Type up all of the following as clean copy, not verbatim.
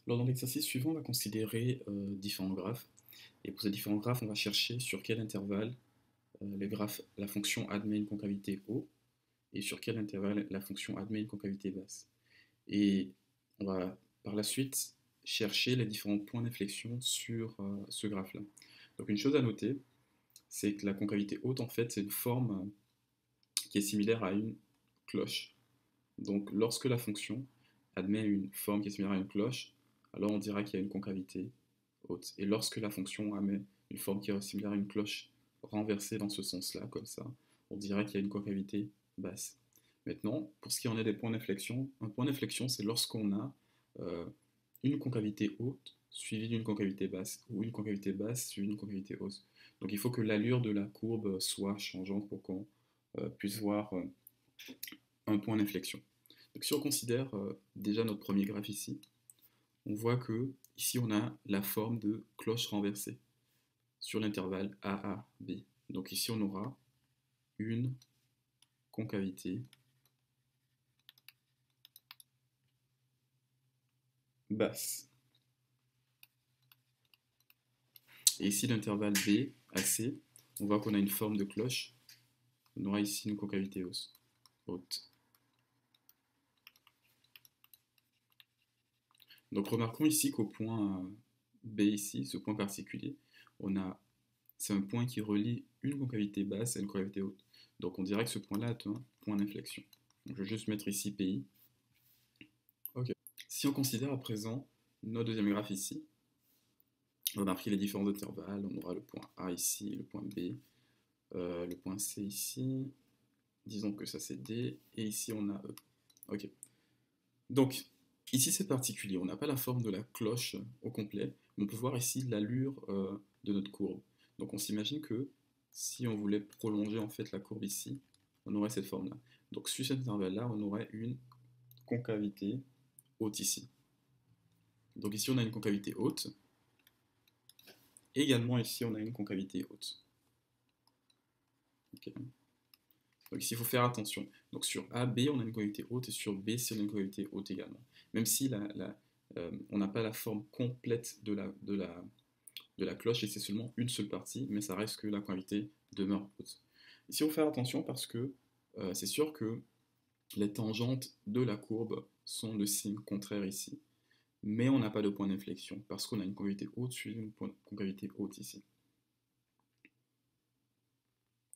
Alors dans l'exercice suivant, on va considérer différents graphes. Et pour ces différents graphes, on va chercher sur quel intervalle la fonction admet une concavité O et sur quel intervalle la fonction admet une concavité basse. Et on va par la suite chercher les différents points d'inflexion sur ce graphe-là. Donc une chose à noter, c'est que la concavité haute, en fait, c'est une forme qui est similaire à une cloche. Donc lorsque la fonction admet une forme qui est similaire à une cloche, alors on dira qu'il y a une concavité haute. Et lorsque la fonction admet une forme qui est similaire à une cloche renversée dans ce sens-là, comme ça, on dira qu'il y a une concavité basse. Maintenant, pour ce qui en est des points d'inflexion, un point d'inflexion, c'est lorsqu'on a une concavité haute suivie d'une concavité basse, ou une concavité basse suivie d'une concavité haute. Donc il faut que l'allure de la courbe soit changeante pour qu'on puisse voir un point d'inflexion. Donc si on considère déjà notre premier graphe ici, on voit que ici on a la forme de cloche renversée sur l'intervalle AAB. Donc ici on aura une concavité basse. Et ici l'intervalle B à C, on voit qu'on a une forme de cloche. On aura ici une concavité haute. Donc remarquons ici qu'au point B ici, ce point particulier, c'est un point qui relie une concavité basse à une concavité haute. Donc on dirait que ce point-là est un point d'inflexion. Je vais juste mettre ici PI. Ok. Si on considère à présent notre deuxième graphe ici, on a pris les différents intervalles, on aura le point A ici, le point B, le point C ici, disons que ça c'est D, et ici on a E. Ok. Donc, ici c'est particulier, on n'a pas la forme de la cloche au complet, mais on peut voir ici l'allure de notre courbe. Donc on s'imagine que si on voulait prolonger en fait la courbe ici, on aurait cette forme-là. Donc sur cet intervalle-là, on aurait une concavité haute ici. Donc ici on a une concavité haute, et également ici on a une concavité haute. Okay. Donc ici il faut faire attention. Donc sur AB on a une concavité haute, et sur BC on a une concavité haute également. Même si on n'a pas la forme complète de la cloche, et c'est seulement une seule partie, mais ça reste que la concavité demeure haute. Ici, il faut faire attention parce que c'est sûr que les tangentes de la courbe sont de signe contraire ici, mais on n'a pas de point d'inflexion parce qu'on a une concavité haute suivie d'une concavité haute ici.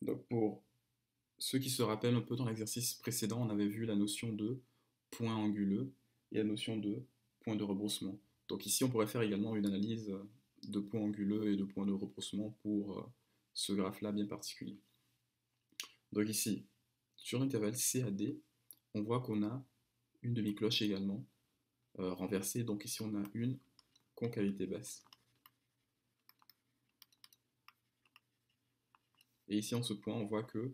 Donc pour ceux qui se rappellent un peu dans l'exercice précédent, on avait vu la notion de point anguleux et la notion de point de rebroussement. Donc ici, on pourrait faire également une analyse de points anguleux et de points de rebroussement pour ce graphe-là bien particulier. Donc ici, sur l'intervalle CAD, on voit qu'on a une demi-cloche également renversée. Donc ici, on a une concavité basse. Et ici, en ce point, on voit que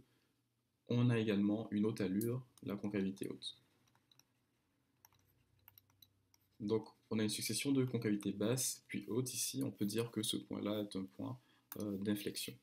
on a également une haute allure, la concavité haute. Donc, on a une succession de concavités basses, puis hautes ici. On peut dire que ce point-là est un point d'inflexion.